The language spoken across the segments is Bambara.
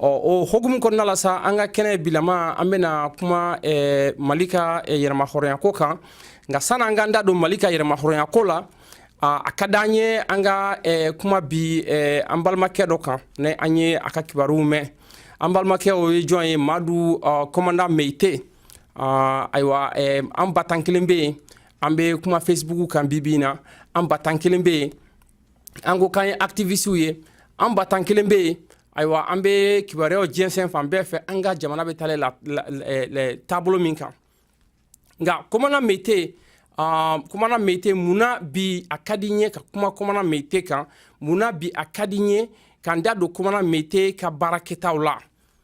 o hogum ko nala sa anga kene bilama amena kuma malika yerma horoya ko kan nga sana anga nda do malika yerma horoya ko la akadanye anga kuma bi ambalma kedo kan ne anye akakibaru me ambalma ke o joye madu commandant meite aywa amba tankilembe ambe kuma facebook kan bibina amba tankilembe ango kan activiste ye amba tankilembe aywa ambe kibareo jensen fambe fe anga jamana betale la tableau minka nga komana mete muna bi akadinye ka kuma komana mete kan muna bi akadinye kanda do komana mete ka baraketa wala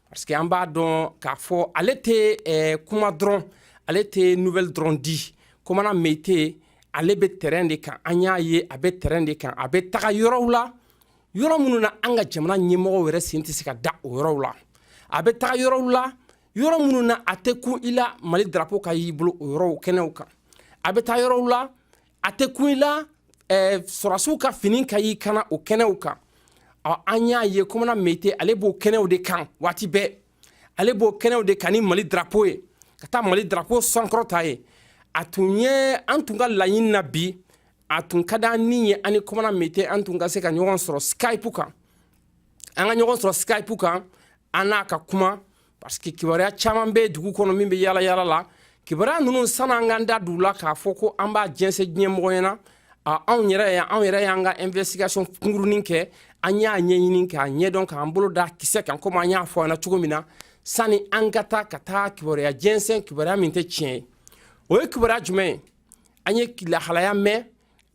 parce que amba don ka fo alete kuma dron alete nouvelle dron di komana mete alebe terrain de kan anya ye abe terrain de kan abe taga yoro wala yoro mununa anga jamana nyemo were sintisi ka da yoro la abe ta yoro la yoro mununa ateku ila mali drapeau ka yiblo yoro keneuka abe ta yoro la ateku ila sorasu ka finin ka yi kana o keneuka anya ye komana mete alebo keneu de kan wati be alebo keneu de kani mali drapeau e kata mali drapeau sankrota e atunye antunga layin nabi atun kada ni ani komana mete antun ga se ka ɲɔgɔn sɔrɔ Skype kan an ka ɲɔgɔn sɔrɔ Skype kan ana ka kuma parce que kibaruya caman bɛ dugu kɔnɔ min bɛ yala yala la kibaruya ninnu sana an ka da du la k'a fɔ ko an b'a jɛnsɛn diɲɛmɔgɔ ɲɛna anw yɛrɛ y'an ka investigation kunkurunin kɛ an y'a ɲɛɲini k'a ɲɛdɔn k'an bolo da kisɛ kan komi an y'a fɔ an na cogo min na sani an ka taa kibaruya jɛnsɛn kibaruya min tɛ tiɲɛ ye o ye kibaruya jumɛn ye an ye lahalaya mɛn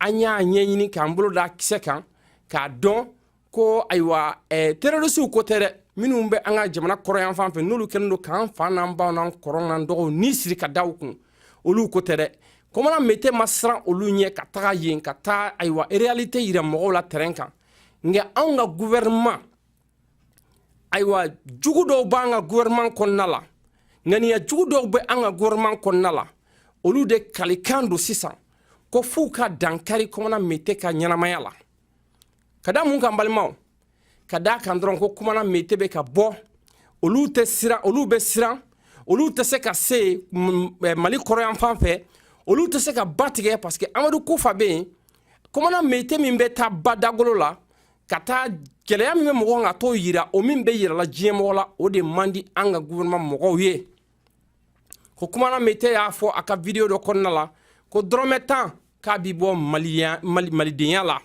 an y'a ɲɛɲini k'an bolo da kisɛ kan k'a dɔn ko ayiwa terrorisiw ko tɛ dɛ minnu bɛ an ka jamana kɔrɔyan fan fɛ n'olu kɛlen don k'an fa n'an baw n'an kɔrɔ n'an dɔgɔw ni siri ka da u kun olu ko tɛ dɛ komana mete ma siran olu ɲɛ ka taga yen ka taa ayiwa réalité yira mɔgɔw la terrain kan nka anw ka gouvernement ayiwa jugu dɔw b'an ka gouvernement kɔnɔna la ŋaniya jugu dɔw bɛ an ka gouvernement kɔnɔna la olu de kalikan don sisan ko f'u ka dankari komana mete ka ɲɛnamaya la ka da mun kan balimaw ka da kan dɔrɔn ko komana mete bɛ ka bɔ olu bɛ siran olu tɛ se ka se mali kɔrɔyan fan fɛ olu tɛ se ka ba tigɛ parce que amadu kufa bɛ yen komana mete min bɛ taa ba dagolo la ka taa gɛlɛya min bɛ mɔgɔw kan ka t'o yira o min bɛ yirala diɲɛmɔgɔ la o de man di an ka gouvernement mɔgɔw ye ko komana mete y'a fɔ a ka video dɔ kɔnɔna la ko dɔrɔmɛ 10 k'a bi bɔ malidenya la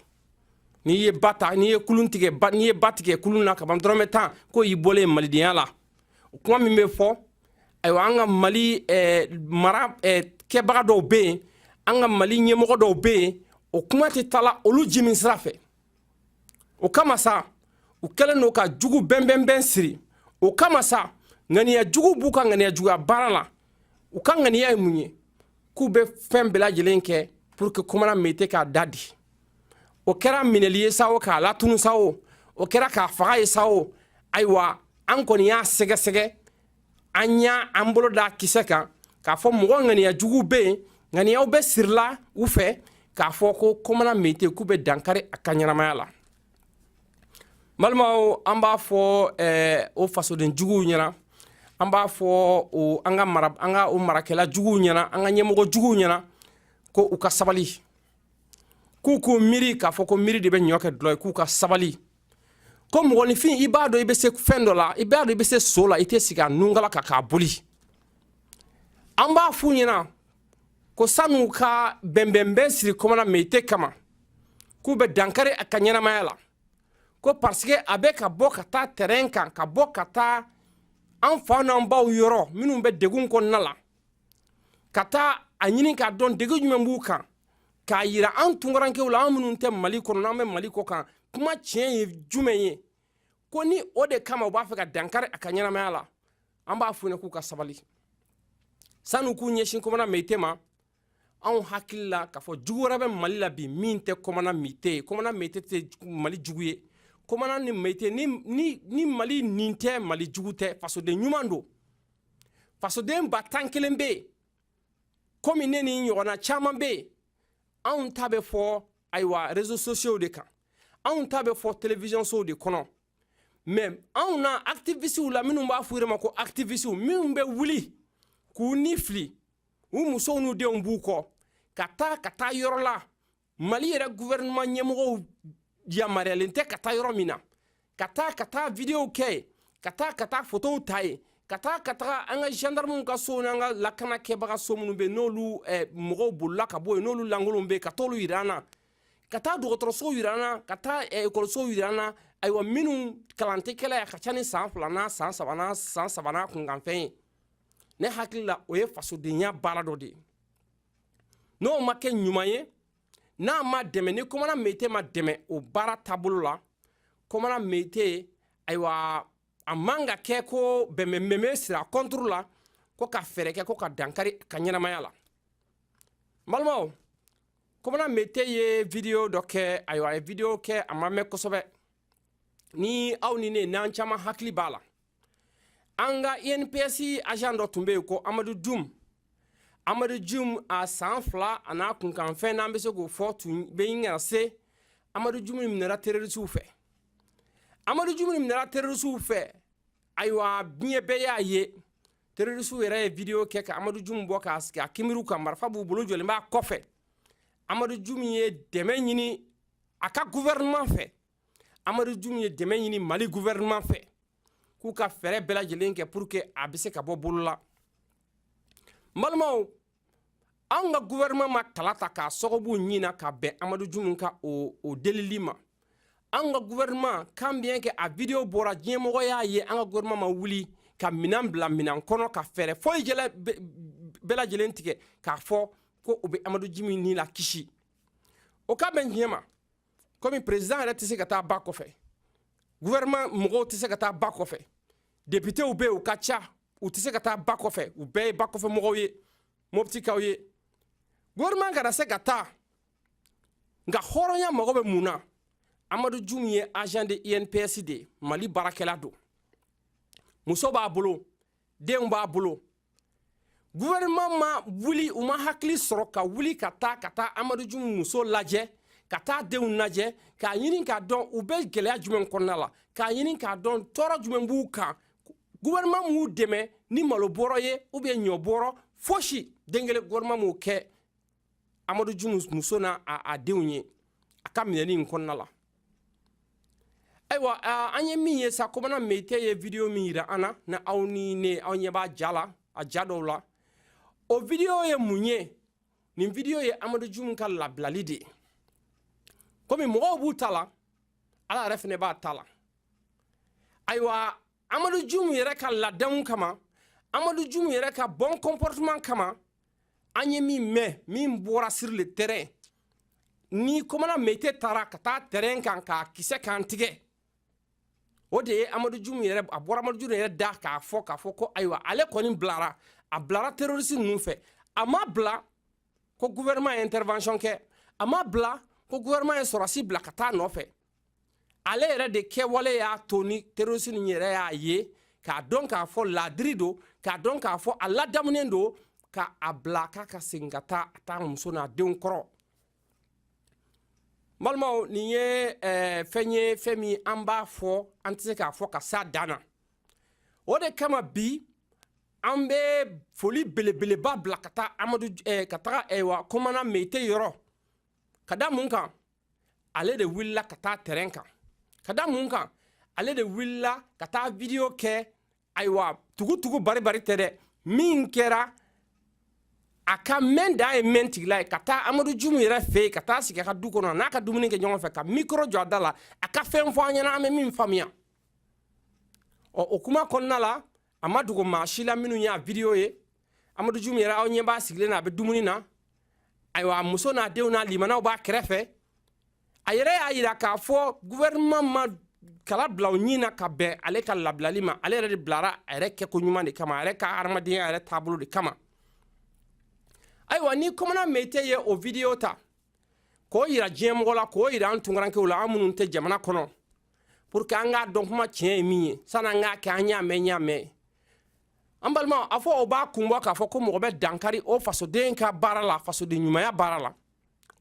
n'i ye ba tigɛ kulun na ka ban dɔrɔmɛ 10 ko y'i bɔlen malidenya la o kuma min bɛ fɔ ayiwa an ka mali mara kɛbaga dɔw bɛ yen an ka mali ɲɛmɔgɔ dɔw bɛ yen o kuma tɛ taala olu jimin sira fɛ o kama sa u kɛlen don ka jugu bɛnbɛnbɛn siri o kama sa ŋaniya jugu b'u ka ŋaniya juguya baara la u ka ŋaniya ye mun ye k'u bɛ fɛn bɛɛ lajɛlen kɛ pour que komana mete k'a da di o kɛra minɛli ye sa o k'a latunu sa o kɛra k'a faga ye sa o ayiwa an kɔni y'a sɛgɛsɛgɛ an y'an bolo da kisɛ kan k'a fɔ mɔgɔ ŋaniya jugu bɛ yen ŋaniyaw bɛ sirila u fɛ k'a fɔ ko komana mete k'u bɛ dankari a ka ɲɛnamaya la balimaw an b'a fɔ o fasoden juguw ɲɛna an b'a fɔ an ka o marakɛla juguw ɲɛna an ka ɲɛmɔgɔ juguw ɲɛna ko u ka sabali k'u miiri k'a fɔ ko miiri de bɛ ɲɔ kɛ dulɔ ye k'u ka sabali ko mɔgɔninfin i b'a dɔn i bɛ se fɛn dɔ la i b'a dɔn i bɛ se so la i tɛ sigi a nungala kan k'a boli an b'a f'u ɲɛna ko san'u ka bɛnbɛnbɛn siri komana mete kama k'u bɛ dankari a ka ɲɛnamaya la ko parce que a bɛ ka bɔ ka taa terrain kan ka bɔ ka taa an fa n'an baw yɔrɔ minnu bɛ degun kɔnɔna la ka taa a ɲini k'a dɔn degun jumɛn b'u kan k'a yira an tunkarankew la an minnu tɛ mali kɔnɔ an bɛ mali kɔ kan kuma tiɲɛ ye jumɛn ye ko ni o de kama u b'a fɛ ka dankari a ka ɲɛnamaya la an b'a f'u ɲɛna k'u ka sabali sanu k'u ɲɛsin komana meyite ma anw hakili la k'a fɔ jugu wɛrɛ bɛ mali la bi min tɛ komana meyite ye komana meyite tɛ mali jugu ye komana ni meyite ni mali nin tɛ mali jugu tɛ fasoden ɲuman don fasoden ba tan kelen bɛ yen komi ne ni ɲɔgɔnna caman bɛ yen anw ta bɛ fɔ ayiwa réseaux sociaux de kan anw ta bɛ fɔ télévision sow de kɔnɔ mais anw na activistes la minnu b'a fɔ u yɛrɛ ma ko activistes minnu bɛ wuli k'u ni fili u musow n'u denw b'u kɔ ka taa yɔrɔ la mali yɛrɛ gouvernement ɲɛmɔgɔw yamaruyalen tɛ ka taa yɔrɔ min na ka taa vidéo kɛ yen ka taa photos ta yen ka taa an ka gendarmew ka so n'an ka lakana kɛbaga so minnu bɛ n'olu mɔgɔw bolila ka bɔ yen n'olu lankolonw bɛ ka t'olu yira an na ka taa dɔgɔtɔrɔsow yira an na ka taa ekɔlisow yira an na ayiwa minnu kalan tɛ kɛla a ka ca ni san 2nan san 3nan san 3nan kunkanfɛn ye ne hakili la o ye fasodenya baara dɔ de ye n'o ma kɛ ɲuman ye n'a ma dɛmɛ ni komana meyite ma dɛmɛ o baara taabolo la komana meyite ayiwa a man ka kɛ ko bɛnbɛnbɛnbɛn sira contre la ko ka fɛɛrɛ kɛ ko ka dankari ka ɲɛnamaya la n balimaw komana meyite ye video dɔ kɛ ayiwa a ye video kɛ a ma mɛn kosɛbɛ ni aw ni ne n'an caman hakili b'a la an ka INPS agent dɔ tun bɛ yen ko Amadu Jum a san 2 a n'a kunkanfɛn n'an bɛ se k'o fɔ tun bɛ ɲini se Amadu Jum minɛra terrorisiw fɛ Amadu Jum minɛra terrorisiw fɛ ayiwa diɲɛ bɛɛ y'a ye terrorisiw yɛrɛ ye video kɛ ka Amadu Jum bɔ k'a sigi a kimiru kan marifa b'u bolo jɔlen b'a kɔfɛ Amadu Jum ye dɛmɛ ɲini a ka gouvernement fɛ Amadu Jum ye dɛmɛ ɲini Mali gouvernement fɛ k'u ka fɛɛrɛ bɛɛ lajɛlen kɛ pour que a bɛ se ka bɔ bolo la n balimaw an ka gouvernement ma kala ta k'a sababu ɲina ka bɛn Amadu Jum ka o delili ma an ka gouvernement kan bien que a video bɔra diɲɛmɔgɔ y'a ye an ka gouvernement ma wuli ka minɛn bila minɛn kɔnɔ ka fɛɛrɛ foyi bɛɛ lajɛlen tigɛ k'a fɔ ko o bɛ Amadu Jum ni la kisi o ka bɛn diɲɛ ma komi président yɛrɛ tɛ se ka taa ba kɔfɛ gouvernement mɔgɔw tɛ se ka taa ba kɔfɛ députéw bɛ yen u ka ca u tɛ se ka taa ba kɔfɛ u bɛɛ ye ba kɔfɛ mɔgɔw ye moptikaw ye gouvernement kana se ka taa nka hɔrɔnya mago bɛ mun na Amadu Jum ye agent de INPS de ye Mali baarakɛla don muso b'a bolo denw b'a bolo gouvernement ma wuli u ma hakili sɔrɔ ka wuli ka taa Amadu Jum muso lajɛ ka taa denw lajɛ k'a ɲini k'a dɔn u bɛ gɛlɛya jumɛn kɔnɔna la k'a ɲini k'a dɔn tɔɔrɔ jumɛn b'u kan gouvernement m'u dɛmɛ ni malo bɔrɔ ye ou bien ɲɔ bɔrɔ fosi den kelen gouvernement m'o kɛ Amadu Jum muso n'a a denw ye a ka minɛni in kɔnɔna la ayiwa an ye min ye sa komana meyite ye video min yira an na na aw ni ne aw ɲɛ b'a ja la a ja dɔw la o video ye mun ye nin video ye Amadu Jum ka labilali de ye komi mɔgɔw b'u ta la ala yɛrɛ fɛnɛ b'a ta la ayiwa Amadu Jum yɛrɛ ka ladamu kama Amadu Jum yɛrɛ ka bon comportement kama an ye min mɛn min bɔra sur le terrain ni komana meyite taara ka taa terrain kan k'a kisɛ kan tigɛ o de ye Amadu Jum yɛrɛ a bɔra Amadu Jum yɛrɛ da k'a fɔ ko ayiwa ale kɔni bilara a bilara terroriste ninnu fɛ a ma bila ko gouvernement ye intervention kɛ a ma bila ko gouvernement ye sɔrɔsi bila ka taa nɔfɛ ale yɛrɛ de kɛwale y'a to ni terroriste ninnu yɛrɛ y'a ye k'a dɔn k'a fɔ ladiri don k'a dɔn k'a fɔ a ladamunen don k'a bila k'a ka segin ka taa a taa muso n'a denw kɔrɔ balimaw nin ye fɛn min an b'a fɔ an tɛ se k'a fɔ ka s'a dan na o de kama bi an bɛ foli belebeleba bila ka taa ka taga komana meyite yɔrɔ ka da mun kan ale de wulila ka taa terrain kan ka da mun kan ale de wulila ka taa video kɛ ayiwa tugu bari tɛ dɛ min kɛra a ka mɛn da ye mɛn tigila ye ka taa Amadu Jum yɛrɛ fɛ yen ka taa sigi a ka du kɔnɔ n'a ka dumuni kɛ ɲɔgɔn fɛ ka micro jɔ a da la a ka fɛn fɔ an ɲɛna an bɛ min faamuya o kuma kɔnɔna la a ma dogo maa si la minnu y'a video ye Amadu Jum yɛrɛ aw ɲɛ b'a sigilen na a bɛ dumuni na ayiwa muso n'a denw n'a limanaw b'a kɛrɛfɛ a yɛrɛ y'a yira k'a fɔ gouvernement ma kala bila o ɲin na ka bɛn ale ka labilali ma ale yɛrɛ de bilara a yɛrɛ kɛko ɲuman de kama a yɛrɛ ka hadamadenya yɛrɛ taabolo de kama ayiwa ni Komana Meyite ye o video ta k'o yira diɲɛmɔgɔ la k'o yira an tunkarankew la an minnu tɛ jamana kɔnɔ pour que an k'a dɔn kuma tiɲɛ ye min ye sani an k'a kɛ an y'a mɛn an balima a fɔ o b'a kunbɔ k'a fɔ ko mɔgɔ bɛ dankari o fasoden ka baara la fasoden ɲumanya baara la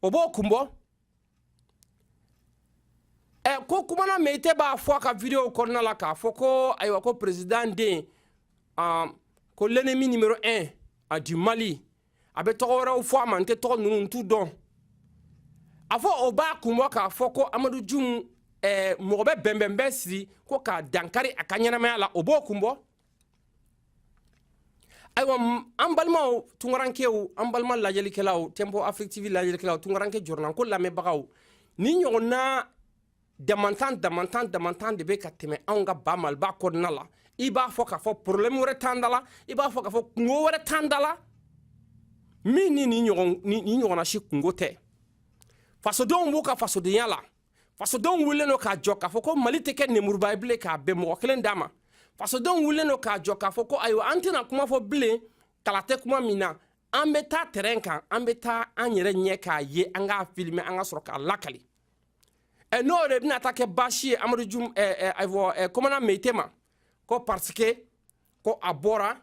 o b'o kunbɔ ko Komana Meyite b'a fɔ a ka video kɔnɔna la k'a fɔ ko ayiwa ko président den ko l'ennemi numéro 1 du Mali a bɛ tɔgɔ wɛrɛw fɔ a ma n tɛ tɔgɔ ninnu n t'u dɔn a fɔ o b'a kunbɔ k'a fɔ ko Amadu Jum mɔgɔ bɛ bɛnbɛnbɛn siri ko k'a dankari a ka ɲɛnamaya la o b'o kunbɔ ayiwa an balimaw tunkarankew an balima lajɛlikɛlaw Tempo Afrique TV lajɛlikɛlaw tunkaranke jɔrɔnanko lamɛnbagaw ni ɲɔgɔnna damantan de bɛ ka tɛmɛ anw ka ba Maliba kɔnɔna la i b'a fɔ k'a fɔ problème wɛrɛ t'an da la i b'a fɔ k'a fɔ kungo wɛrɛ t'an da la min ni ɲɔgɔnna si kungo tɛ fasodenw b'u ka fasodenya la fasodenw wulilen don k'a jɔ k'a fɔ ko Mali tɛ kɛ nemuruba ye bilen k'a bɛn mɔgɔ kelen d'a ma fasodenw wulilen don k'a jɔ k'a fɔ ko ayiwa an tɛna kuma fɔ bilen kala tɛ kuma min na an bɛ taa terrain kan an bɛ taa an yɛrɛ ɲɛ k'a ye an k'a filmer an ka sɔrɔ k'a lakali n'o de bɛna taa kɛ baasi ye Amadu Jum Komana Meyite ma ko parce que ko a bɔra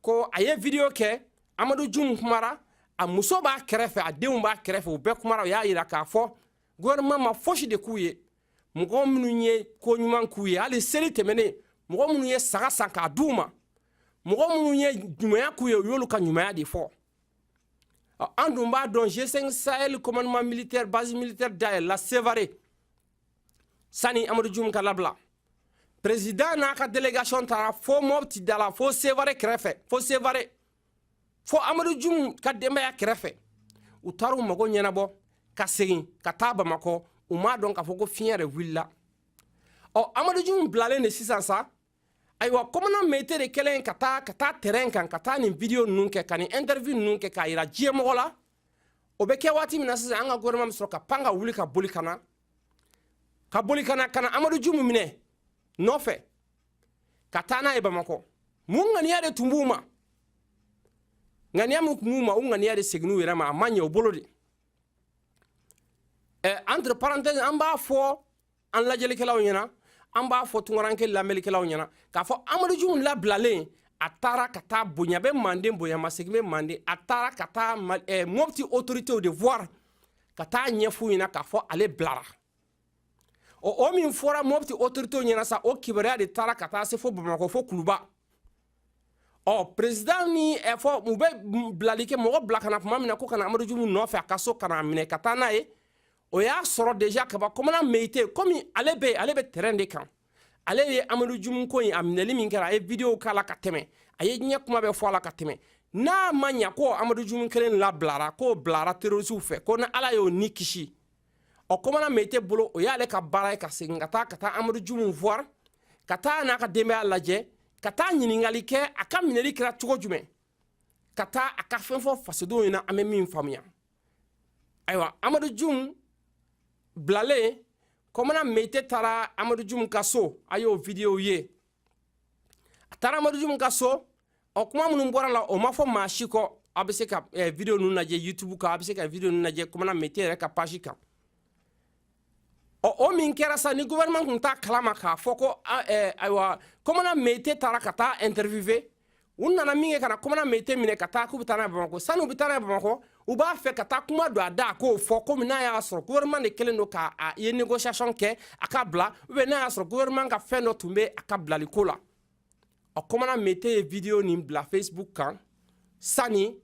ko a ye video kɛ Amadu Jum kumara a muso b'a kɛrɛfɛ a denw b'a kɛrɛfɛ u bɛɛ kumara o y'a yira k'a fɔ gouvernement ma fosi de k'u ye mɔgɔ minnu ye ko ɲuman k'u ye hali seli tɛmɛnen mɔgɔ minnu ye saga san k'a d'u ma mɔgɔ minnu ye ɲumanya k'u ye u y'olu ka ɲumanya de fɔ an dun b'a dɔn G5 Sahel commandement militaire base militaire dayɛlɛ la Sévaré sani Amadu Jum ka labila président n'a ka délégation taara fo Mopti dala fo Sévaré kɛrɛfɛ fo Sévaré fo Amadu Jum ka denbaya kɛrɛfɛ u taara u mago ɲɛnabɔ ka segin ka taa Bamakɔ u m'a dɔn k'a fɔ ko fiɲɛ yɛrɛ wulila Amadu Jum bilalen de sisan sa ayiwa Komana Meyite de kɛlen ka taa terrain kan ka taa nin video ninnu kɛ ka nin interview ninnu kɛ k'a yira diɲɛmɔgɔ la o bɛ kɛ waati min na sisan an ka gouvernement bɛ sɔrɔ ka pan ka wuli ka boli ka na Amadu Jum minɛ nɔfɛ ka taa n'a ye Bamakɔ mun ŋaniya de tun b'u ma ŋaniya min tun b'u ma u ŋaniya de seginn'u yɛrɛ ma a ma ɲɛ u bolo de entre parenthèses an b'a fɔ an lajɛlikɛlaw ɲɛna an b'a fɔ tunkaranke lamɛnlikɛlaw ɲɛna k'a fɔ Amadu Jum labilalen a taara ka taa bonya bɛ Manden bonyamasegin bɛ Manden a taara ka taa Mopti autorités de voir ka taa ɲɛf'u ɲɛna k'a fɔ ale bilara o min fɔra Mopti autorités ɲɛna sa o kibaruya de taara ka taa se fo Bamakɔ fo Kuluba président ni fɔ u bɛ bilali kɛ mɔgɔ bila kana tuma min na ko kana Amadu Jum nɔfɛ a ka so kana minɛ ka taa n'a ye o y'a sɔrɔ déjà kaba Komana Meyite komi ale bɛ terrain de kan ale ye Amadu Jum ko in a minɛli min kɛra a ye video k'a la ka tɛmɛ a ye ɲɛ kuma bɛ fɔ a la ka tɛmɛ n'a ma ɲa ko Amadu Jum kelen labilara k'o bilara terroriste fɛ ko ni Ala y'o ni kisi Komana Meyite bolo o y'ale ka baara ye ka segin ka taa Amadu Jum voir ka taa n'a ka denbaya lajɛ ka taa ɲininkali kɛ a ka minɛli kɛra cogo jumɛn ka taa a ka fɛn fɔ fasodenw ɲɛna an bɛ min faamuya ayiwa Amadu Jum bilalen Komana Meyite taara Amadu Jum ka so a y'o video ye a taara Amadu Jum ka so kuma minnu bɔra la o ma fɔ maa si kɔ a bɛ se ka video ninnu lajɛ YouTube kan a bɛ se ka video ninnu lajɛ Komana Meyite yɛrɛ ka page kan o min kɛra sa ni gouvernement kun t'a kalama k'a fɔ ko ayiwa Komana Meyite taara ka taa interviewer u nana min kɛ ka na Komana Meyite minɛ ka taa k'u bɛ taa n'a ye Bamakɔ sani u bɛ taa n'a ye Bamakɔ u b'a fɛ ka taa kuma don a da k'o fɔ komi n'a y'a sɔrɔ gouvernement de kɛlen don k'a ye négociation kɛ a ka bila n'a y'a sɔrɔ gouvernement ka fɛn dɔ tun bɛ a ka bilaliko la Komana Meyite ye video nin bila Facebook kan sani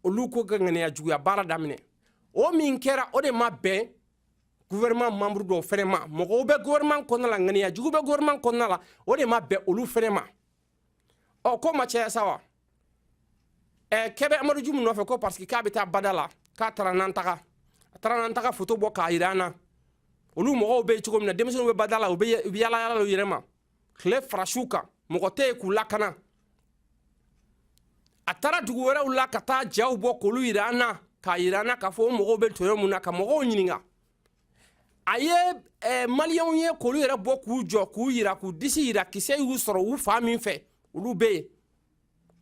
olu ko ka ŋaniya juguya baara daminɛ o min kɛra o de ma bɛn gouvernement membre dɔw fɛnɛ ma mɔgɔw bɛ gouvernement kɔnɔna la ŋaniya jugu bɛ gouvernement kɔnɔna la o de ma bɛn olu fɛnɛ ma ko ma caya sa wa kɛ bɛ Amadu Jum nɔfɛ ko parce que k'a bɛ taa bada la k'a taara n'an taga photo bɔ k'a yira an na olu mɔgɔw bɛ yen cogo min na denmisɛnninw bɛ bada la u bɛ yala yala u yɛrɛ ma tile fara su kan mɔgɔ tɛ yen k'u lakana a taara dugu wɛrɛw la ka taa jaw bɔ k'olu yira an na k'a yira an na k'a fɔ o mɔgɔw bɛ tɔyɔ mun na ka mɔgɔw ɲininka aye malion ye kolu yɛrɛ bɔ k'u jɔ k'u yira k'u disi yira kisɛ y'u sɔrɔ u fa min fɛ olu bɛ yen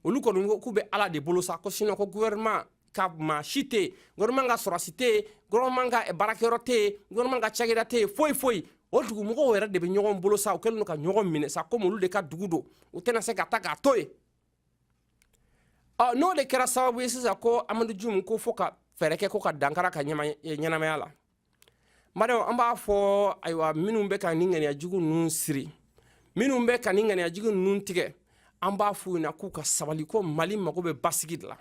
olu kɔni ko k'u bɛ ala de bolo sa ko sinon ko gouvernement ka maa si tɛ yen gouvernement ka sɔrɔsi tɛ yen gouvernement ka baarakɛyɔrɔ tɛ yen gouvernement ka cakɛda tɛ yen foyi foyi o dugumɔgɔw yɛrɛ de bɛ ɲɔgɔn bolo sa u kɛlen don ka ɲɔgɔn minɛ sa komi olu de ka dugu don u tɛna se ka taa k'a to yen n'o de kɛra sababu ye sisan ko Amadu Jum ko fo ka fɛɛrɛ kɛ ko ka dankara ka ɲɛnamaya la madame an b'a fɔ ayiwa minnu bɛ ka ni ŋaniya jugu ninnu siri minnu bɛ ka ni ŋaniya jugu ninnu tigɛ an b'a f'u ɲɛna k'u ka sabali ko Mali mago bɛ basigi de la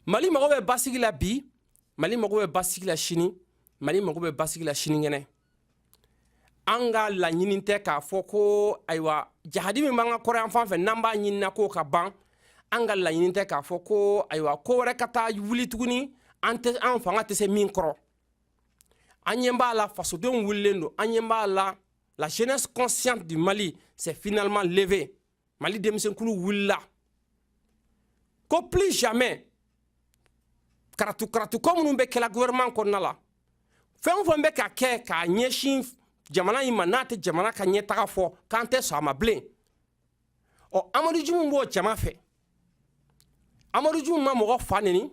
Mali mago bɛ basigi la bi Mali mago bɛ basigi la sini Mali mago bɛ basigi la sinikɛnɛ an ka laɲini tɛ k'a fɔ ko ayiwa jahadi min b'an ka kɔrɔyan fan fɛ n'an b'a ɲinina k'o ka ban an ka laɲini tɛ k'a fɔ ko ayiwa ko wɛrɛ ka taa wuli tuguni an fanga tɛ se min kɔrɔ an ɲɛ b'a la fasodenw wulilen don an ɲɛ b'a la jeunesse consciente du Mali c'est finalement levé Mali denmisɛnkulu wulila ko plus jamais karatu ko minnu bɛ kɛla gouvernement kɔnɔna la fɛn o fɛn bɛ ka kɛ k'a ɲɛsin jamana in ma n'a tɛ jamana ka ɲɛtaga fɔ k'an tɛ sɔn a ma bilen Amadu Jum b'o jama fɛ Amadu Jum ma mɔgɔ fa neni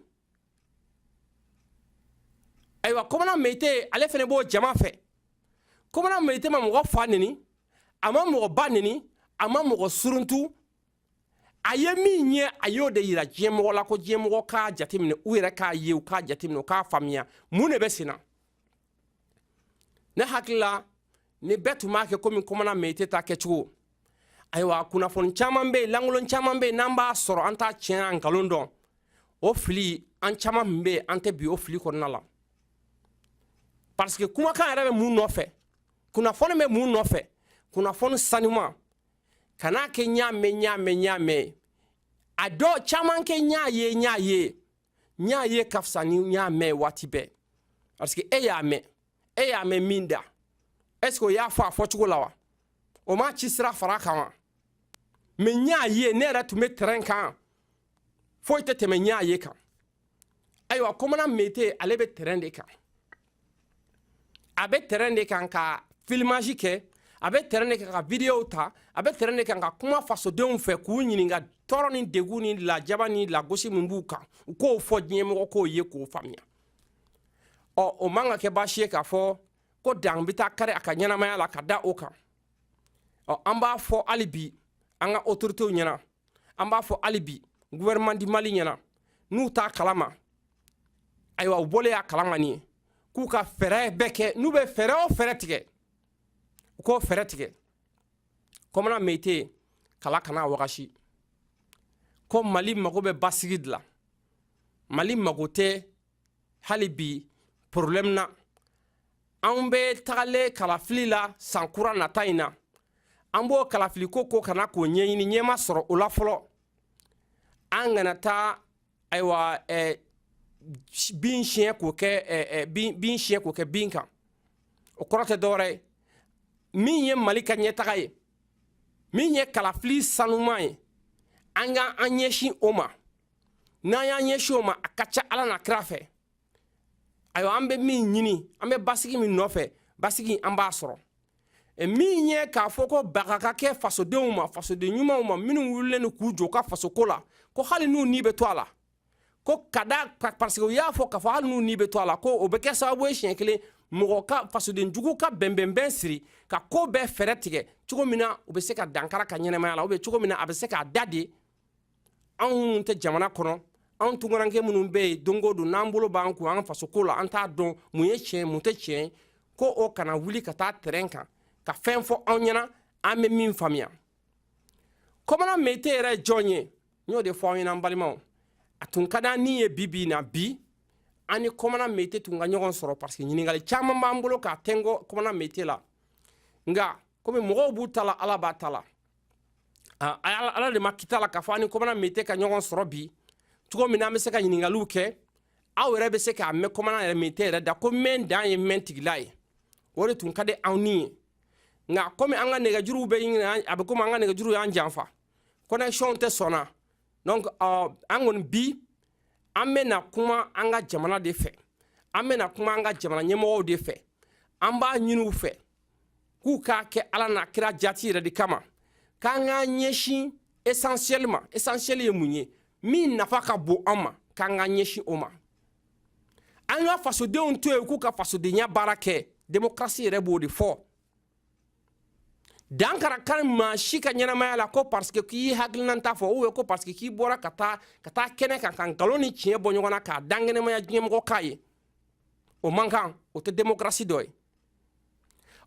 ayiwa Komana Meyite ale fɛnɛ b'o jama fɛ Komana Meyite ma mɔgɔ fa neni a ma mɔgɔ ba neni a ma mɔgɔ suruntu a ye min ye a y'o de yira diɲɛmɔgɔ la ko diɲɛmɔgɔ k'a jateminɛ u yɛrɛ k'a ye u k'a jateminɛ u k'a faamuya mun de bɛ sen na ne hakili la ni bɛɛ tun b'a kɛ komi Komana Meyite ta kɛcogo ayiwa kunnafoni caman bɛ yen lankolon caman bɛ yen n'an b'a sɔrɔ an t'a tiɲɛ an nkalon dɔn o fili an caman min bɛ yen an tɛ bi o fili kɔnɔna la parce que kumakan yɛrɛ bɛ mun nɔfɛ kunnafoni bɛ mun nɔfɛ kunnafoni sanuman kana kɛ ɲamɛ a dɔ caman kɛ ɲa ye ka fisa ni ɲa mɛn waati bɛɛ parce que e y'a mɛn min da est ce que o y'a fɔ a fɔcogo la wa o ma ci sira fara kan wa mais ɲa ye ne yɛrɛ tun bɛ terrain kan foyi tɛ tɛmɛ ɲa ye kan ayiwa Komana Meyite ale bɛ terrain de kan a bɛ terrain de kan ka filmage kɛ a bɛ terrain de kan ka video ta a bɛ terrain de kan ka kuma fasodenw fɛ k'u ɲininka tɔɔrɔ ni degun ni lajaba ni lagosi min b'u kan u k'o fɔ diɲɛmɔgɔ k'o ye k'o faamuya o man ka kɛ baasi ye k'a fɔ ko dan bɛ taa kari a ka ɲɛnamaya la ka da o kan an b'a fɔ hali bi an ka autorités ɲɛna an b'a fɔ hali bi gouvernement du Mali ɲɛna n'u t'a kalama ayiwa u bɔlen y'a kalama nin ye k'u ka fɛɛrɛ bɛɛ kɛ n'u bɛ fɛɛrɛ o fɛɛrɛ tigɛ u k'o fɛɛrɛ tigɛ Komana Meyite kala kana wagasi ko Mali mago bɛ basigi de la Mali mago tɛ hali bi problème na an bɛ tagalen kalafili la sankura nata in na an b'o kalafili ko kana k'o ɲɛɲini ɲɛma sɔrɔ o la fɔlɔ an kana taa ayiwa bin siɲɛ k'o kɛ bin kan o kɔrɔ tɛ dɔwɛrɛ ye min ye Mali ka ɲɛtaga ye min ye kalafili sanuman ye an ka an ɲɛsin o ma n'an y'an ɲɛsin o ma a ka ca Ala n'a kira fɛ ayiwa an bɛ min ɲini an bɛ basigi min nɔfɛ basigi an b'a sɔrɔ min ye k'a fɔ ko baga ka kɛ fasodenw ma fasoden ɲumanw ma minnu wulilen don k'u jɔ ka fasoko la ko hali n'u ni bɛ to a la ko parce que u y'a fɔ k'a fɔ hali n'u ni bɛ to a la ko o bɛ kɛ sababu ye siɲɛ kelen mɔgɔ ka fasoden jugu ka bɛnbɛnbɛn siri ka ko bɛɛ fɛɛrɛ tigɛ cogo min na u bɛ se ka dankara ka ɲɛnamaya la cogo min na a bɛ se k'a da de anw minnu tɛ jamana kɔnɔ anw tunkaranke minnu bɛ yen don o don n'an bolo b'an kun an fasoko la an t'a dɔn mun ye tiɲɛ mun tɛ tiɲɛ ko o kana wuli ka taa terrain kan ka fɛn fɔ anw ɲɛna an bɛ min faamuya Komana Meyite yɛrɛ ye jɔn ye n y'o de fɔ an ɲɛna an balimaw a tun ka d'an ni ye bi na bi an ni Komana Meyite tun ka ɲɔgɔn sɔrɔ parce que ɲininkali caman b'an bolo k'a tɛngɔ Komana Meyite la nka komi mɔgɔw b'u ta la Ala b'a ta la Ala de ma kita la k'a fɔ an ni Komana Meyite ka ɲɔgɔn sɔrɔ bi cogo min na an bɛ se ka ɲininkaliw kɛ aw yɛrɛ bɛ se k'a mɛn Komana Meyite yɛrɛ da ko mɛn dan ye mɛn tigila ye o de tun ka di anw ni ye nka komi an ka nɛgɛjuruw bɛ ɲini a bɛ komi an ka nɛgɛjuruw y'an janfa connexion tɛ sɔnna donc an kɔni bi an bɛna kuma an ka jamana de fɛ an bɛna kuma an ka jamana ɲɛmɔgɔw de fɛ an b'a ɲini u fɛ k'u k'a kɛ ala n'a kira jati yɛrɛ de kama k'an k'an ɲɛsin essentiel ma essentiel ye mun ye min nafa ka bon an ma k'an k'an ɲɛsin o ma an ka fasodenw to yen k'u ka fasodenya baara kɛ démocratie yɛrɛ b'o de fɔ dankara kan maa si ka ɲɛnamaya la ko parce que k'i hakilinanta fɔ ou ko parce que k'i bɔra ka taa kɛnɛ kan ka nkalon ni tiɲɛ bɔ ɲɔgɔn na k'a dankɛnɛmaya diɲɛmɔgɔ k'a ye o man kan o tɛ démocratie dɔ ye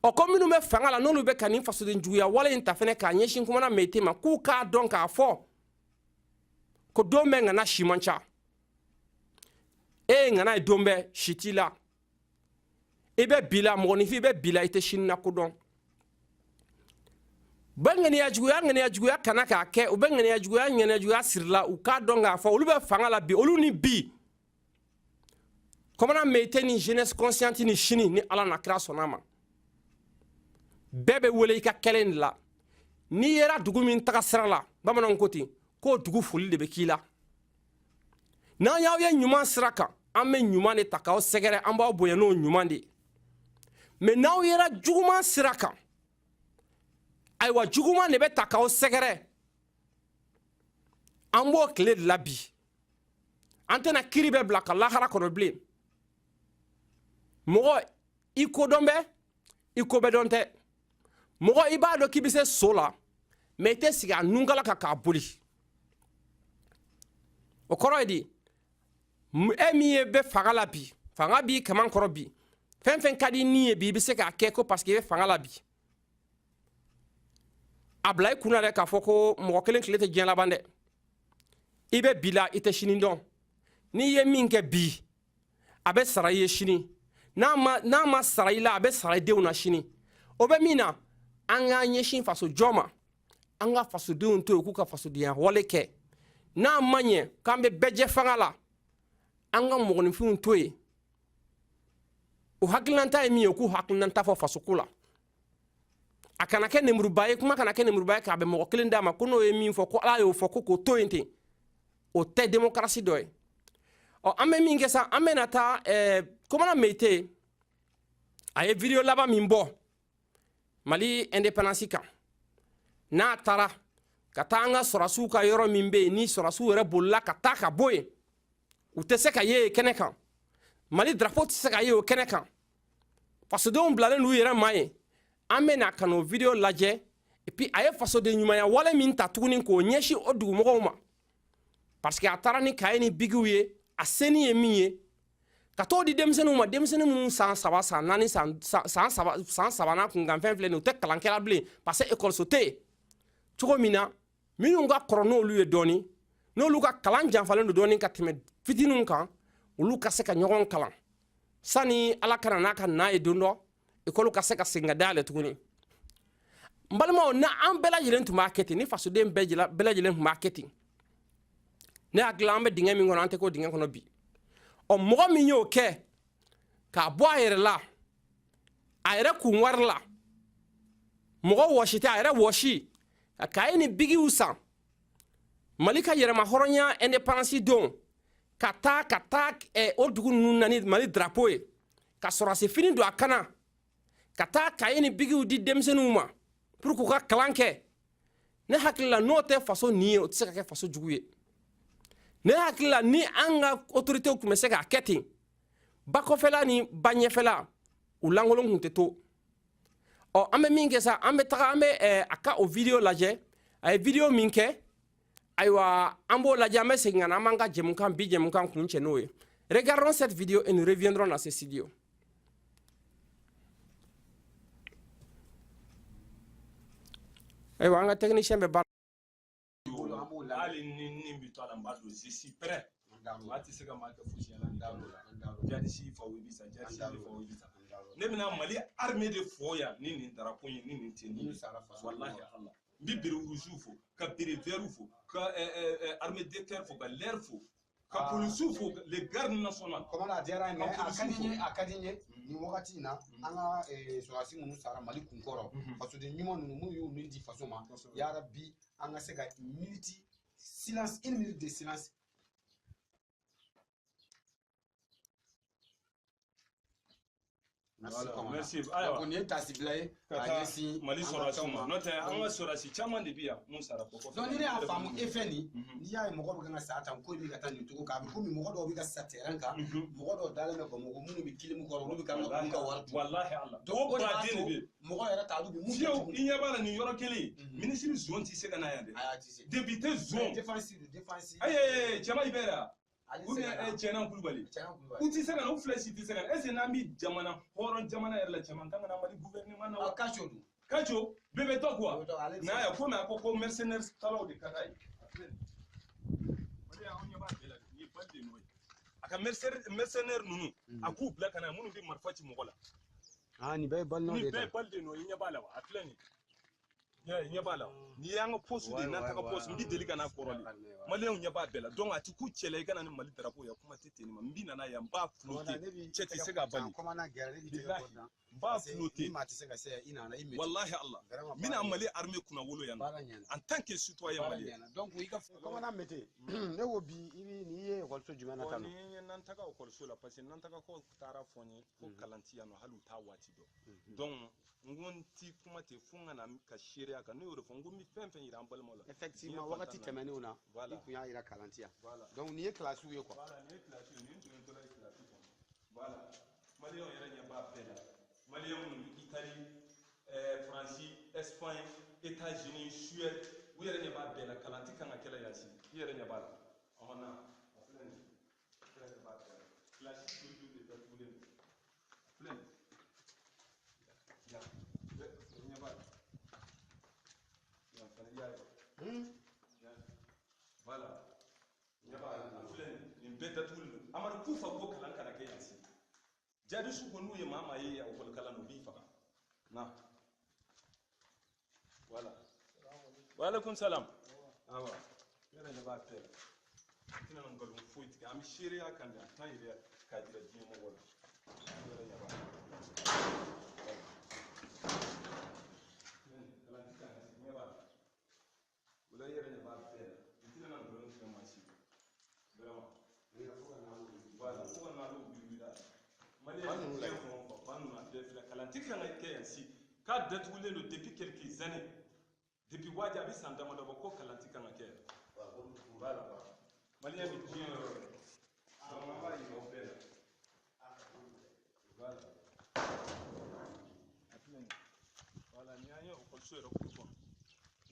ɔ ko minnu bɛ fanga la n'olu bɛ ka nin fasoden juguya wale in ta fɛnɛ k'a ɲɛsin kumana mete ma k'u k'a dɔn k'a fɔ ko don bɛ ŋana si man ca e ŋana ye don bɛ si t'i la i bɛ bi la mɔgɔninfin i bɛ bi la i tɛ sini na kodɔn bɛ ŋaniya juguya kana k'a kɛ u bɛ ŋaniya juguya sirila u k'a dɔn k'a fɔ olu bɛ fanga la bi olu ni bi komana mete ni jeunesse consciente ni sini ni ala na kira sɔnna ma bɛɛ bɛ wele i ka kɛlen de la n'i yera dugu min taga sira la bamananw ko ten k'o dugu foli de bɛ k'i la n'an y'aw ye ɲuman sira kan an bɛ ɲuman de ta k'aw sɛgɛrɛ an b'aw bonya n'o ɲuman de ye mais n'aw yera juguman sira kan ayiwa juguman de bɛ ta k'aw sɛgɛrɛ an b'o tile de la bi an tɛna kiri bɛ bila ka lahara kɔnɔ bilen mɔgɔ i kodɔn bɛ i ko bɛ dɔn tɛ mɔgɔ i b'a dɔn k'i bɛ se so la mais i tɛ sigi a nunkala kan k'a boli o kɔrɔ ye di e min ye bɛ fanga la bi fanga b'i kaman kɔrɔ bi fɛn fɛn ka di ni ye bi i bɛ se k'a kɛ ko parce que i bɛ fanga la bi a bila i kunna dɛ k'a fɔ ko mɔgɔ kelen tile tɛ diɲɛ laban dɛ i bɛ bi la i tɛ sini dɔn n'i ye min kɛ bi a bɛ sara i ye sini n'a ma sara i la a bɛ sara i denw na sini o bɛ min na an k'an ɲɛsin faso jɔ ma an ka fasodenw to yen k'u ka fasodenya wale kɛ n'a ma ɲɛ k'an bɛ bɛɛ jɛ fanga la an ka mɔgɔninfinw to yen o hakilinanta ye min ye k'u hakilinanta fɔ fasoko la a kana kɛ nemuruba ye kuma kana kɛ nemuruba ye k'a bɛ mɔgɔ kelen d'a ma ko n'o ye min fɔ ko ala y'o fɔ ko k'o to yen ten o tɛ démocratie dɔ ye ɔ an bɛ min kɛ sa an bɛna taa komana meyite a ye video laban min bɔ mali indépendance kan n'a taara ka taa an ka sɔrɔsiw ka yɔrɔ min bɛ yen ni sɔrɔsiw yɛrɛ bolila ka taa ka bɔ yen u tɛ se ka ye kɛnɛ kan mali drapeau tɛ se ka ye o kɛnɛ kan fasodenw bilalen n'u yɛrɛ ma ye an bɛna ka n'o video lajɛ et puis a ye fasoden ɲumanya wale min ta tuguni k'o ɲɛsin o dugumɔgɔw ma parce que a taara ni kaye ni bigiw ye a seni ye min ye ka t'o di denmisɛnninw ma denmisɛnnin minnu san 3 san 4 san 3nan kunkanfɛn filɛ nin u tɛ kalan kɛla bilen parce que école so tɛ yen cogo min na minnu ka kɔrɔ n'olu ye dɔɔni n'olu ka kalan janfalen don dɔɔni ka tɛmɛ fitininw kan olu ka se ka ɲɔgɔn kalan sani ala kana n'a ka na ye don dɔ école ka se ka segin ka dayɛlɛ tuguni n balimaw na an bɛɛ lajɛlen tun b'a kɛ ten ni fasoden bɛɛ lajɛlen tun b'a kɛ ten ne hakili la an bɛ dingɛ min kɔnɔ an tɛ k'o dingɛ kɔnɔ bi ɔ mɔgɔ min y'o kɛ k'a bɔ a yɛrɛ la a yɛrɛ kun wari la mɔgɔ wɔsi tɛ a yɛrɛ wɔsi ka kaye ni bigiw san mali ka yɛrɛma hɔrɔnya indépendance don ka taa o dugu ninnu na ni mali drapeau ye ka sɔrɔsi fini don a kana ka taa kaye ni bigiw di denmisɛnninw ma pour k'u ka kalan kɛ ne hakili la n'o tɛ faso nin ye o tɛ se ka kɛ faso jugu ye ne hakili la ni an ka autoritéw tun bɛ se k'a kɛ ten ba kɔfɛla ni ba ɲɛfɛla u lankolon tun tɛ to ɔ an bɛ min kɛ sa an bɛ taga an bɛ a ka o video lajɛ a ye video min kɛ ayiwa an b'o lajɛ an bɛ segin ka na an b'an ka jɛmukan bi jɛmukan kun cɛ n'o ye regardons cette vidéo et nous reviendrons dans ce studio. Ayiwa an ka technicien bɛ baara hali ni bi to a la n b'a dɔn je suis prêt maa tɛ se ka maa kɛ fosi la n da l'o la jadisi fa o bisa jadisi fa o bisa ne bɛna mali armée de fɔ yan ni nin drapeau ye ni nin tɛ nin wallahi Allah n bɛ bere rouge fo ka bere vert fo ka armée de terre fo ka l'air fo ka policiers fo les gardes nationaux comment a diyara mais a ka di n ye nin wagati in na an ka sɔrɔdasi minnu sara mali kunkɔrɔ fasoden ɲuman ninnu minnu y'u miiri di faso ma yarabi an ka se ka minute silence 1 minute de silence merci ko ni tasi bilaye ka si mali sorasi ma no tɛ an ka sorasi caman de bi yan mun sara ko donc ni ne y'a faamu effet ni n'i y'a ye mɔgɔ bɛ kan ka sa tan ko in bɛ ka taa nin cogo kan a bɛ komi mɔgɔ dɔw bɛ ka sa terrain kan mɔgɔ dɔw dalen bɛ Bamakɔ minnu bɛ kilimu kɔrɔ olu bɛ kan ka wari dun wallahi Allah donc o de b'a to mɔgɔ yɛrɛ t'a dɔn bi mun fiyewu i ɲɛ b'a la nin yɔrɔ kelen ministre zone tɛ se ka na yan dɛ député zone défense ayi cɛma i bɛ la ou bien Cɛna Kulubali u tɛ se ka na u fila si tɛ se ka na est ce que n'an bɛ jamana hɔrɔn jamana yɛrɛ la cɛman kan ka na Mali gouvernement na wa Kacho dun Kacho bɛɛ bɛ tɔ quoi n'a y'a ko mɛ a ko ko mercenaires talaw de ka d'a ye a ka mercenaires ninnu a k'u bila ka na minnu bɛ marifa ci mɔgɔ la nin bɛɛ ye balimaw de ye nin bɛɛ ye bali de nɔ i ɲɛ b'a la wa a filɛ nin ɲɛ b'a la n'i y'an ka poste de n'an taga poste n bɛ deli ka n'a kɔrɔlen maliyɛnw ɲɛ b'a bɛɛ la donc a ti ku cɛ la i ka na ni Mali drapeau ye kuma tɛ ten ma n bɛ na n'a ye n b'a flotter cɛ tɛ se ka bali n b'a flotter wallahi Allah n bɛna Mali armée kunna wolo yan en tant que citoyen malien donc i ka commandant Mete ne ko bi i bɛ n'i ye école jumɛn na tan ni n'an taga école la parce que n'an taga ko taara fɔ n ye ko kalanti yan nɔ hali u t'a waati dɔn donc n ko n ti kuma ten fo n ka na ka seereya kan ne y'o de fɔ n ko n bɛ fɛn fɛn yira an balimaw la effectivement wagati tɛmɛnenw na i kun y'a yira kalanti yan donc nin ye classe ye quoi voilà nin ye classe ye nin tun ye tola classe kɔnɔ voilà maliyɛnw yɛrɛ ɲɛ b'a bɛɛ la maliyɛnw minnu bɛ Italie Faransi Espagne États-Unis Suède u yɛrɛ ɲɛ b'a bɛɛ la kalanti kan ka kɛla yan si i yɛrɛ ɲɛ b'a la ɔhɔn na a filɛ nin i yɛrɛ ɲɛ b'a bɛɛ la classe toujours de datugulen don filɛ nin yan ɲɛ b'a la yan fana i y'a ye voilà ɲɛ b'a la a filɛ nin bɛɛ datugulen don Amadu Kufa ko kalan kana kɛ yan si jadi su ko n'u ye maa maa ye ekɔli kalan na u b'i faga na voilà waaleykum salam awa yɛrɛ ɲɛ b'a bɛɛ la n tɛna na nkalon foyi tigɛ an bɛ seereya kan de a t'an yɛrɛ k'a jira diɲɛ mɔgɔ la yɛrɛ ɲɛ b'a la kalanti kan ka se ɲɛ b'a la o la yɛrɛ ɲɛ b'a bɛɛ la n tɛna na nkalon tigɛ maa si vraiment voilà fo ka n'ale wuli la maliyɛn diɲɛ fɛn o fɛn ba ninnu a bɛɛ filɛ kalanti kan ka kɛ yan si k'a datugulen don depuis quelques années depuis waati a bɛ san damadɔ bɔ ko kalanti kan ka kɛ yan voilà maliyɛn bɛ diɲɛ yɔrɔ yɔrɔ donc an b'a yira o bɛɛ la voilà a filɛ nin voilà nin y'an ye ekɔliso yɛrɛ kuru kɔnɔ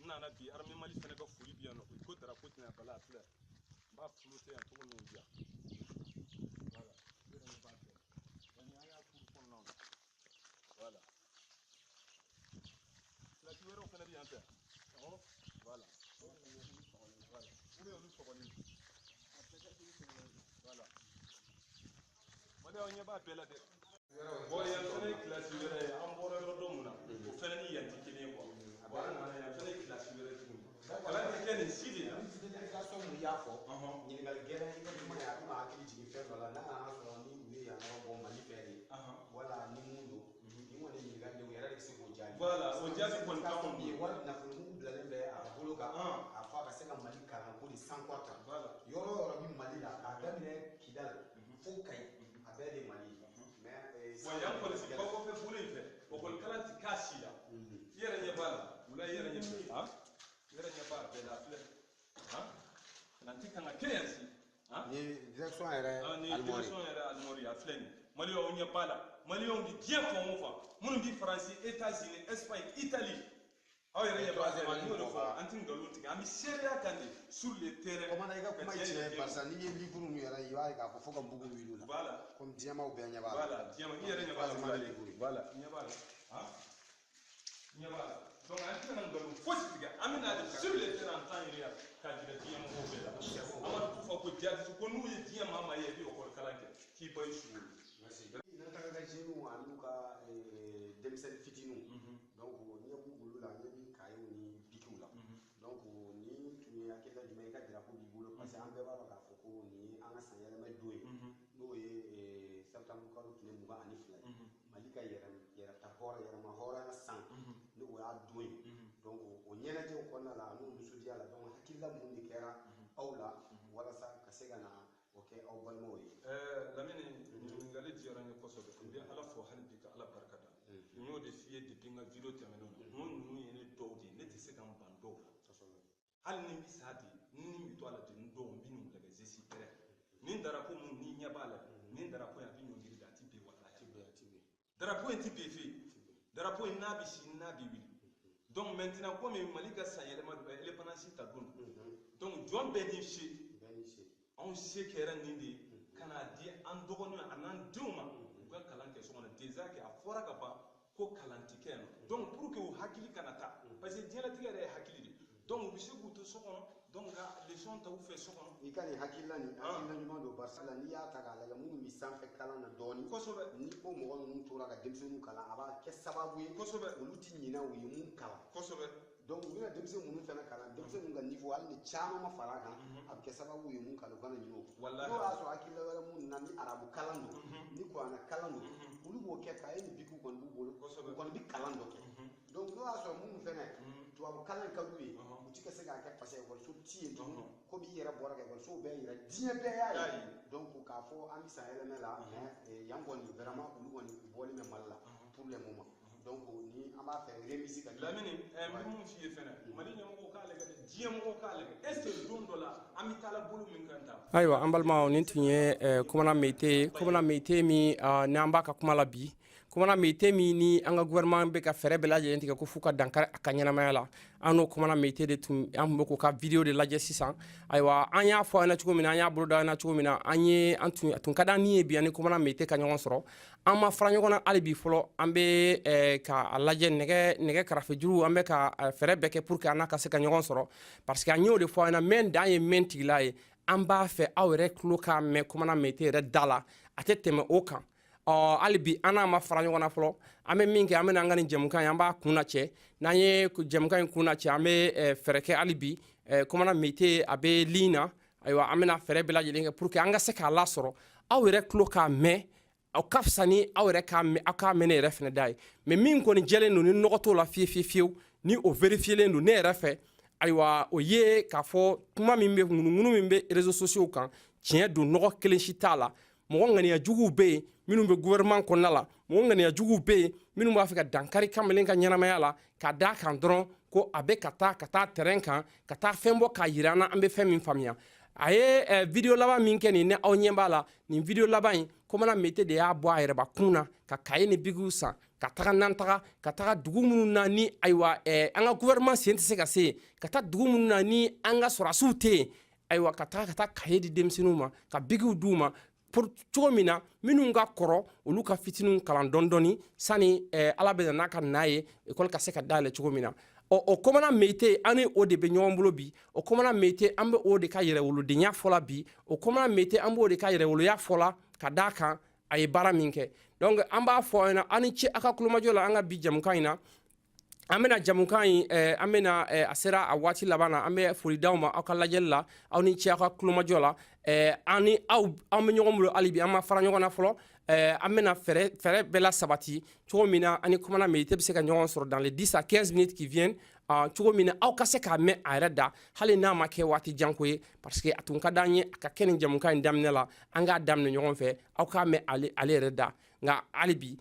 n nana bi armée Mali fɛnɛ ka foli bɛ yan nɔ ko drapeau tɛna bala a filɛ n b'a flotter yan cogo min diya voilà yɛrɛ ɲɛ b'a bɛɛ la nin y'an y'a kuru kɔnɔna na voilà filati wɛrɛw fɛnɛ bɛ yan fɛ voilà voilà olu y'olu sɔgɔlen voilà maliyɛnw ɲɛ b'a bɛɛ la dɛ bon yan fɛnɛ ye kilasi wɛrɛ ye an bɔra yɔrɔ dɔ mun na o fɛnɛ ni yan tɛ kelen ye quoi bon an nana yan fɛnɛ ye kilasi wɛrɛ tuguni kalan tɛ kɛ nin si de la délégation mun y'a fɔ ɲininkali gɛlɛn i ka kuma ye a bɛna hakili jigin fɛn dɔ la n'a nana sɔrɔ ni u ye yan yɔrɔ bɔ Mali fɛ de wala ni mun don ni kɔni ye ɲininkali de u yɛrɛ de bɛ se k'o jaabi voilà o jaabi kɔni t'anw ye wari nafolomugu bilalen bɛ a bolo kan a fɔ a ka se ka Mali kalan ko de sankɔrɔta yɔrɔ o yɔrɔ bɛ Mali la k'a daminɛ Kidali fo Kayi a bɛɛ de Mali mais bon yan kɔni si ba kɔfɛ bolo in fɛ ekɔli kalan ti k'a si la i yɛrɛ ɲɛ b'a la wula i yɛrɛ ɲɛ fɛ i yɛrɛ ɲɛ b'a bɛɛ la filɛ kalanti kan ka kɛ yan si ni direction yɛrɛ alimori a filɛ nin maliyɛnw ɲɛ b'a la maliyɛnw bɛ diɲɛ fan o fan minnu bɛ Faransi États-Unis Espagne Italie aw yɛrɛ ɲɛ b'a la n'o de fɔ an tɛ nkalon tigɛ an bɛ seereya kan de sur le terrain commandant i ka kuma ye tiɲɛ barisa n'i ye livre ninnu yɛrɛ i b'a ye k'a fɔ fo ka bugu wuli o la voilà comme diɲɛmaw bɛɛ ɲɛ b'a la voilà diɲɛma i yɛrɛ ɲɛ b'a la voilà ɲɛ b'a la ɲɛ b'a la donc an tɛna nkalon fosi tigɛ an bɛ na de sur le terrain an t'an yɛrɛ k'a jira diɲɛmɔgɔw bɛɛ la Amadu Kufa ko jaabi ko n'u ye diɲɛ maa maa ye i bɛ ekɔli kalan kɛ k'i ba i su n'an taga ka jeunes ani n'u ka denmisɛnnin fitininw donc ɲɛ b'u bolo la ɲɛ b'i kayew ni bikiw la donc ni tun ye hakilina jumɛn ye i ka drapeau b'i bolo parce que an bɛɛ b'a dɔn k'a fɔ ko nin ye an ka san yɛlɛma don ye n'o ye septembre kalo tile 22 ye Mali ka yɛrɛta yɛrɛma hɔrɔnya san ni o y'a don ye donc o ɲɛnajɛw kɔnɔna la n'o nisɔndiya la donc hakilila mun de kɛra aw la walasa ka se ka na o kɛ aw balimaw ye Lamini kosɛbɛ n bɛ ala fɔ hali bi ka ala barikada n y'o de f'i ye depuis n ka video tɛmɛnenw na n ko ninnu ye ne dɔw de ye ne tɛ se ka n ban dɔw la hali ni n bɛ sa bi ni n bɛ to a la de n dɔw n bɛ n'u lajɛ je suis prêt ni darapo mun ni ɲɛ b'a la ni darapo in a bɛ ɲɔngiri da a tɛ bɛn walahi darapo in tɛ bɛn fe darapo in n'a bɛ si n'a bɛ wuli donc maintenant komi mali ka san yɛlɛma indépendance ta don donc jɔn bɛɛ ni se anw se kɛra nin de ye ka n'a di an dɔgɔninw a n'an denw ma u ka kalan kɛ so kɔnɔ déjà que a fɔra ka ban ko kalan ti kɛ yan donc pour que u hakili kana taa parce que diɲɛlatigɛ yɛrɛ ye hakili de donc u bɛ se k'u to so kɔnɔ donc ka leçon ta u fɛ so kɔnɔ i ka nin hakilila ɲuman don barisa la n'i y'a ta k'a lajɛ minnu bɛ sanfɛ kalan na dɔɔni kosɛbɛ ni o mɔgɔ ninnu tora ka denmisɛnninw kalan a b'a kɛ sababu ye kosɛbɛ olu ti ɲinɛ u ye mun kalan kosɛbɛ donc u bɛna denmisɛn minnu fana kalan denmisɛnninw ka niveau hali ni caman ma fara a kan a bɛ kɛ sababu ye mun kalan u kana ɲinɛ o kɔ n'o y'a sɔrɔ hakilila wɛrɛ minnu na ni arabu kalan don ni kuranɛ kalan don olu b'o kɛ k'a ye ni bikiw kɔni b'u bolo u kɔni bɛ kalan dɔ kɛ donc n'o y'a sɔrɔ minnu fana tubabu kalan ka d'u ye u ti ka se k'a kɛ parce que ekɔliso ti yen tugun komi i yɛrɛ bɔra ka ekɔlisow bɛɛ yira diɲɛ bɛɛ y'a ye donc k'a fɔ an bɛ san yɛlɛmɛ la mais yan kɔni vraiment olu kɔni u bɔlen bɛ mali la pour le moment donc ni an b'a fɛ remise ka lamini n bɛ mun f'i ye fɛnɛ mali ɲɛmɔgɔw k'a lajɛ dɛ diɲɛmɔgɔw k'a lajɛ est ce que don dɔ la an bɛ taa la bolo min kan ta ayiwa an balimaw nin tun ye komana meyite min n'an b'a ka kuma la bi komana meyite min ni an ka gouvernement bɛ ka fɛɛrɛ bɛɛ lajɛlen tigɛ ko f'u ka dankari a ka ɲɛnamaya la an n'o komana meyite de tun an tun bɛ k'o ka video de lajɛ sisan ayiwa an y'a fɔ an ɲɛna cogo min na an y'a bolo da an na cogo min na a tun ka d'an ni ye bi ani komana meyite ka ɲɔgɔn sɔrɔ an ma fara ɲɔgɔn na hali bi fɔlɔ an bɛ ka lajɛ nɛgɛ karafe juru an bɛ ka fɛɛrɛ bɛɛ kɛ pour que an n'a ka se ka ɲɔgɔn sɔrɔ parce que an y'o de fɔ an ɲɛna mɛn dan ye mɛn tigila ye an b'a fɛ aw yɛrɛ tulo k'a mɛn komana meyite yɛrɛ da la a tɛ tɛmɛ o kan hali bi an n'a ma fara ɲɔgɔn na fɔlɔ an bɛ min kɛ an bɛ n'an ka nin jɛmukan ye an b'a kun lacɛ n'an ye jɛmukan in kun lacɛ an bɛ fɛɛrɛ kɛ hali bi komana meyite a bɛ ligne na ayiwa an bɛna fɛɛrɛ bɛɛ lajɛlen kɛ pour que an ka se k'a lasɔrɔ aw yɛrɛ tulo k'a mɛn aw ka fisa ni aw yɛrɛ aw k'a mɛn ne yɛrɛ fɛnɛ da ye mais min kɔni jɛlen don ni nɔgɔ t'o la fiyewu ni o vérifielen don ne yɛrɛ fɛ ayiwa o ye k'a fɔ kuma min bɛ ŋunuŋunu min bɛ réseaux sociaux kan tiɲɛ don nɔgɔ kelen si t'a la mɔgɔ ŋaniyajuguw bɛ yen minnu bɛ gouvernement kɔnɔna la mɔgɔ ŋaniyajuguw bɛ yen minnu b'a fɛ ka dankari kamalen ka ɲɛnamaya la ka d'a kan dɔrɔn ko a bɛ ka taa terrain kan ka taa fɛn bɔ k'a yira an na an bɛ fɛn min faamuya a ye video laban min kɛ nin ne aw ɲɛ b'a la nin video laban in komana meyite de y'a bɔ a yɛrɛbakun na ka kaye ni bigiw san ka taga n'an taga ka taga dugu minnu na ni ayiwa an ka gouvernement sen tɛ se ka se yen ka taa dugu minnu na ni an ka sɔrɔdasiw tɛ yen ayiwa ka taa kaye di denmisɛnninw ma ka bigiw d'u ma pour cogo min na minnu ka kɔrɔ olu ka fitininw kalan dɔɔni sani ala bɛ na n'a ka na ye école ka se ka dayɛlɛ cogo min na o komana meyite an ni o de bɛ ɲɔgɔn bolo bi o komana meyite an bɛ o de ka yɛrɛwolodenya fɔla bi o komana meyite an b'o de ka yɛrɛwoloya fɔla ka d'a kan a ye baara min kɛ donc an b'a fɔ aw ɲɛna an ni ce a ka kulomajɔ la an ka bi jamukan in na an bɛna jamukan in an bɛna a sera a waati laban na an bɛ foli d'aw ma aw ka lajɛli la aw ni ce aw ka kulomajɔ la an ni aw an bɛ ɲɔgɔn bolo hali bi an ma fara ɲɔgɔn na fɔlɔ an bɛna fɛɛrɛ bɛɛ la sabati cogo min na ani komana meyite bɛ se ka ɲɔgɔn sɔrɔ dans les 10 à 15 minutes qui viennent cogo min na aw ka se k'a mɛn a yɛrɛ da hali n'a ma kɛ waati janko ye parce que a tun ka d'an ye a ka kɛ nin jamukan in daminɛ la an k'a daminɛ ɲɔgɔn fɛ aw k'a mɛn ale yɛrɛ da nka hali bi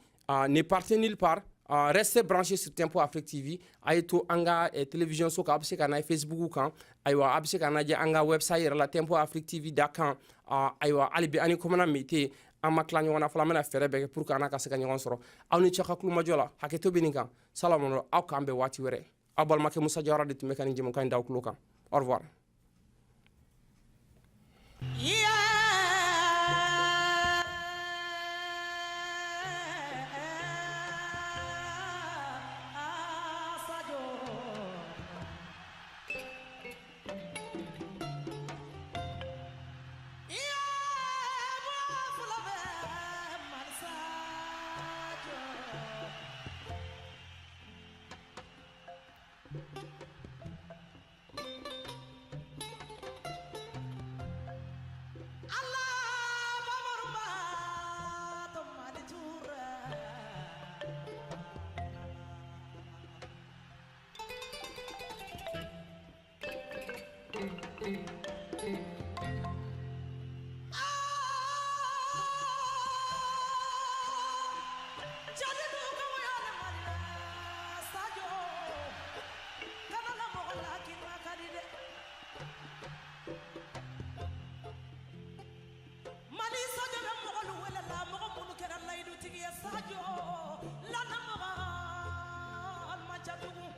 ne partez nulle part restez branchés sur Tempo Afrique TV a ye to an ka télévision so kan a bɛ se ka na Facebook kan ayiwa a bɛ se ka lajɛ an ka website yɛrɛ la tempoafriquetv.com ayiwa hali bi ani komana meyite an ma tila ɲɔgɔn na fɔlɔ an bɛna fɛɛrɛ bɛɛ kɛ pour que an n'a ka se ka ɲɔgɔn sɔrɔ aw ni ce ka kulomajɔ la hakɛto bɛ nin kan salamu aw k'an bɛn waati wɛrɛ aw balimakɛ Musa Jawara de tun bɛ ka nin jɛmukan in da aw tulo kan au revoir. jatugu